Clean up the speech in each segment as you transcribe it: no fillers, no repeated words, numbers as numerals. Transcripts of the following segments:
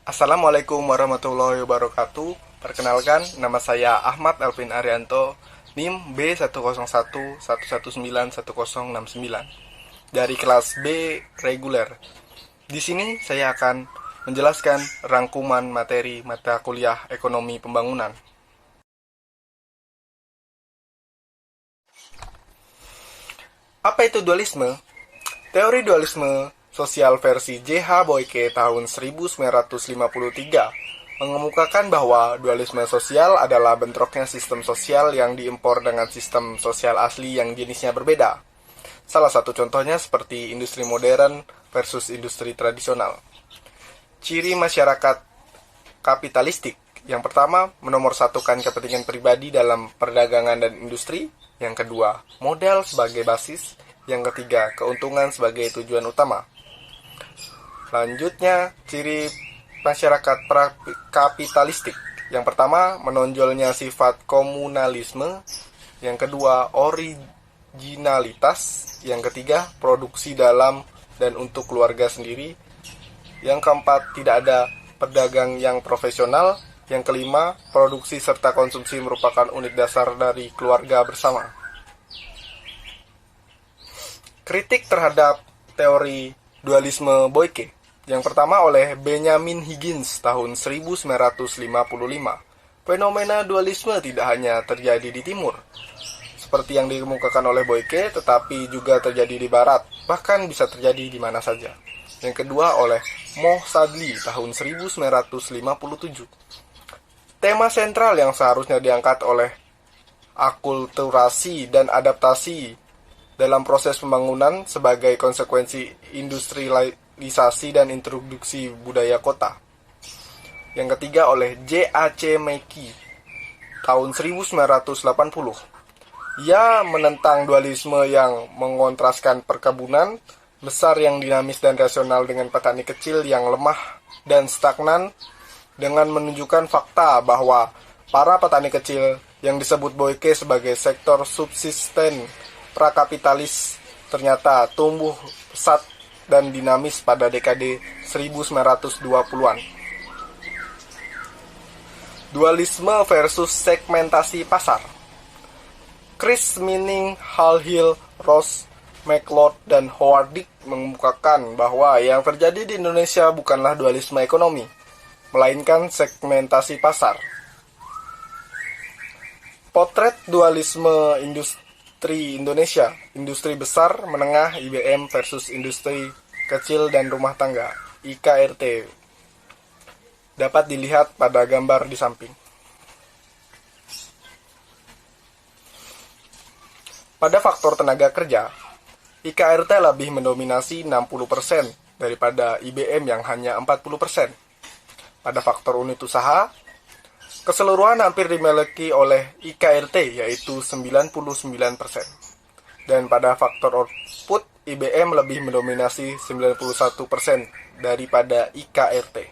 Assalamualaikum warahmatullahi wabarakatuh. Perkenalkan, nama saya Ahmad Alvin Arianto, NIM B10111191069 dari kelas B reguler. Di sini saya akan menjelaskan rangkuman materi mata kuliah Ekonomi Pembangunan. Apa itu dualisme? Teori dualisme sosial versi J.H. Boyke tahun 1953 mengemukakan bahwa dualisme sosial adalah bentroknya sistem sosial yang diimpor dengan sistem sosial asli yang jenisnya berbeda. Salah satu contohnya seperti industri modern versus industri tradisional. Ciri masyarakat kapitalistik. Yang pertama, menomorsatukan kepentingan pribadi dalam perdagangan dan industri. Yang kedua, modal sebagai basis. Yang ketiga, keuntungan sebagai tujuan utama. Lanjutnya, ciri masyarakat kapitalistik. Yang pertama, menonjolnya sifat komunalisme. Yang kedua, originalitas. Yang ketiga, produksi dalam dan untuk keluarga sendiri. Yang keempat, tidak ada pedagang yang profesional. Yang kelima, produksi serta konsumsi merupakan unit dasar dari keluarga bersama. Kritik terhadap teori dualisme Boyke. Yang pertama oleh Benjamin Higgins tahun 1955. Fenomena dualisme tidak hanya terjadi di timur, seperti yang dikemukakan oleh Boyke, tetapi juga terjadi di barat, bahkan bisa terjadi di mana saja. Yang kedua oleh Mohsadli tahun 1957. Tema sentral yang seharusnya diangkat oleh akulturasi dan adaptasi dalam proses pembangunan sebagai konsekuensi industrialisasi dan introduksi budaya kota. Yang ketiga oleh J.A.C. Mackey tahun 1980. Ia menentang dualisme yang mengontraskan perkebunan besar yang dinamis dan rasional dengan petani kecil yang lemah dan stagnan, dengan menunjukkan fakta bahwa para petani kecil yang disebut Boyke sebagai sektor subsisten prakapitalis ternyata tumbuh pesat dan dinamis pada dekade 1920-an. Dualisme versus segmentasi pasar. Chris Minning, Hal Hill, Ross McLeod, dan Howard Dick mengemukakan bahwa yang terjadi di Indonesia bukanlah dualisme ekonomi, melainkan segmentasi pasar. Potret dualisme industri Indonesia, industri besar, menengah, IBM versus industri kecil dan rumah tangga, IKRT, dapat dilihat pada gambar di samping. Pada faktor tenaga kerja, IKRT lebih mendominasi 60% daripada IBM yang hanya 40%. Pada faktor unit usaha, keseluruhan hampir dimiliki oleh IKRT, yaitu 99%. Dan pada faktor output, IBM lebih mendominasi 91% daripada IKRT.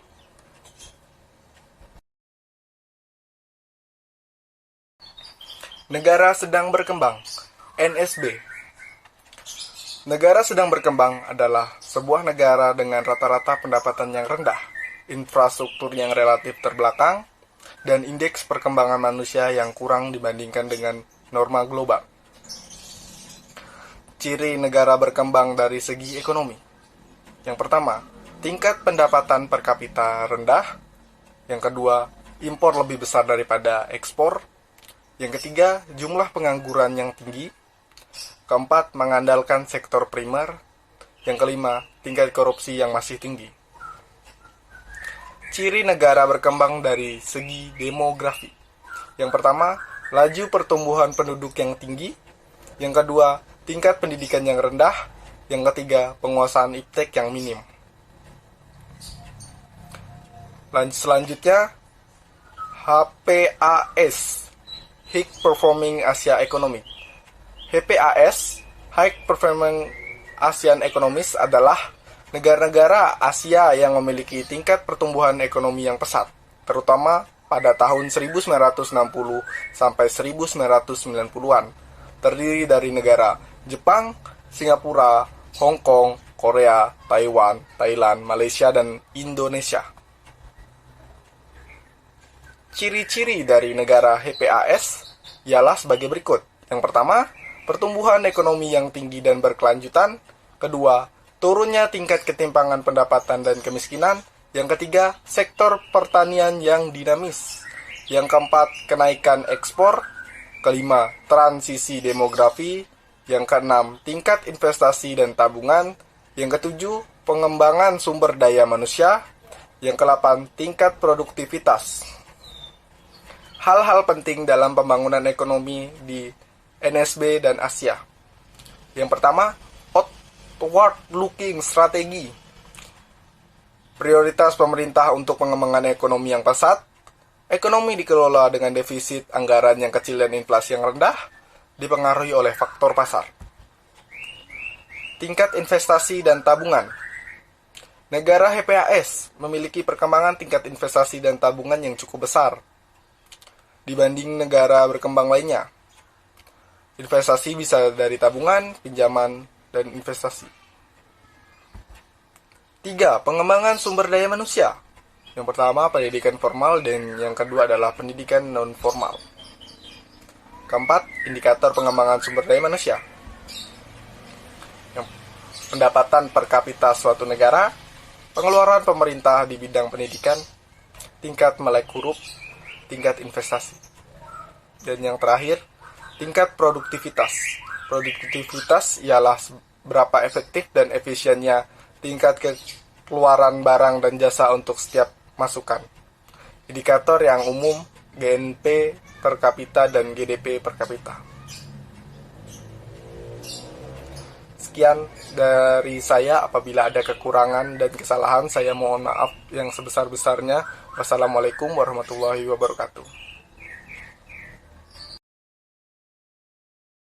Negara sedang berkembang, NSB. Negara sedang berkembang adalah sebuah negara dengan rata-rata pendapatan yang rendah, infrastruktur yang relatif terbelakang, dan indeks perkembangan manusia yang kurang dibandingkan dengan norma global. Ciri negara berkembang dari segi ekonomi. Yang pertama, tingkat pendapatan per kapita rendah. Yang kedua, impor lebih besar daripada ekspor. Yang ketiga, jumlah pengangguran yang tinggi. Keempat, mengandalkan sektor primer. Yang kelima, tingkat korupsi yang masih tinggi. Ciri negara berkembang dari segi demografi. Yang pertama, laju pertumbuhan penduduk yang tinggi. Yang kedua, tingkat pendidikan yang rendah. Yang ketiga, penguasaan iptek yang minim. Selanjutnya, HPAS, High Performing Asia Economic. HPAS, High Performing Asian Economies, adalah negara-negara Asia yang memiliki tingkat pertumbuhan ekonomi yang pesat, terutama pada tahun 1960 sampai 1990-an, terdiri dari negara Jepang, Singapura, Hong Kong, Korea, Taiwan, Thailand, Malaysia, dan Indonesia. Ciri-ciri dari negara HPAS ialah sebagai berikut. Yang pertama, pertumbuhan ekonomi yang tinggi dan berkelanjutan. Kedua, turunnya tingkat ketimpangan pendapatan dan kemiskinan. Yang ketiga, sektor pertanian yang dinamis. Yang keempat, kenaikan ekspor. Kelima, transisi demografi. Yang keenam, tingkat investasi dan tabungan. Yang ketujuh, pengembangan sumber daya manusia. Yang kedelapan, tingkat produktivitas. Hal-hal penting dalam pembangunan ekonomi di NSB dan Asia. Yang pertama, outward-looking strategi. Prioritas pemerintah untuk pengembangan ekonomi yang pesat. Ekonomi dikelola dengan defisit anggaran yang kecil dan inflasi yang rendah, dipengaruhi oleh faktor pasar. Tingkat investasi dan tabungan. Negara HPAS memiliki perkembangan tingkat investasi dan tabungan yang cukup besar dibanding negara berkembang lainnya. Investasi bisa dari tabungan, pinjaman, dan investasi. 3. Pengembangan sumber daya manusia. Yang pertama, pendidikan formal, dan yang kedua adalah pendidikan non-formal. Keempat, indikator pengembangan sumber daya manusia. Yang pendapatan per kapita suatu negara, pengeluaran pemerintah di bidang pendidikan, tingkat melek huruf, tingkat investasi. Dan yang terakhir, tingkat produktivitas. Produktivitas ialah berapa efektif dan efisiennya tingkat keluaran barang dan jasa untuk setiap masukan. Indikator yang umum GNP per kapita dan GDP per kapita. Sekian dari saya. Apabila ada kekurangan dan kesalahan, saya mohon maaf yang sebesar-besarnya. Wassalamualaikum warahmatullahi wabarakatuh.